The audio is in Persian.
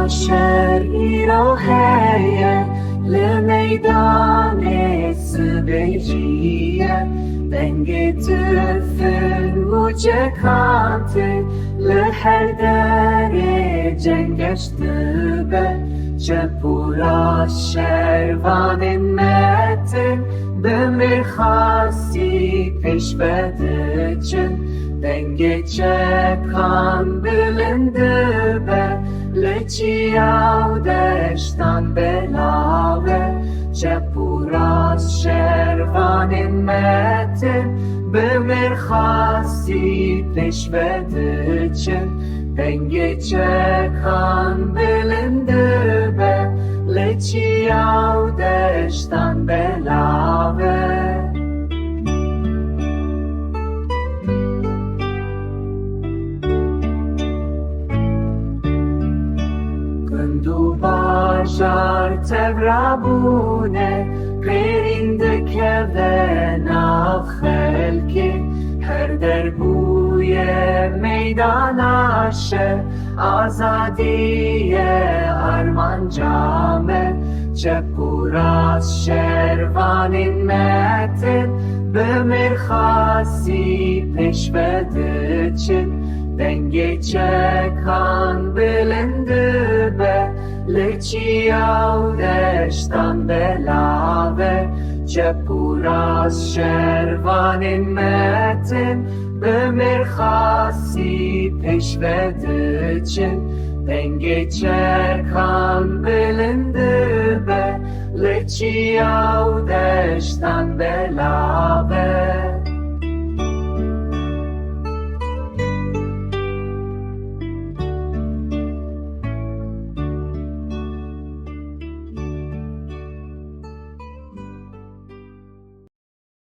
شهری را هیه لمیدان سبیجیه دنگ تفن و جکانت لهر در جنگشت به چپورا شروان متن به مرخاصی پیش بده چن دنگ چکان بلنده به لچی او دشتان بلاوه چپوراس شروان متن به مرخاصی پیش بده چن دنگ چکان بلنده به لچی او دشتان بلاوه Bajar tevrabune perinde kevden akhelki her derbuye meydan aşe azadiye arman came çepuras şervanin metin be mirkhasi peşvede çin denge çekan bilindi be لچی او دشتان بلاوه چپوراس شروان متن به مرخاصی پیشوده چن دنگ چکان بلنده به لچی او دشتان بلاوه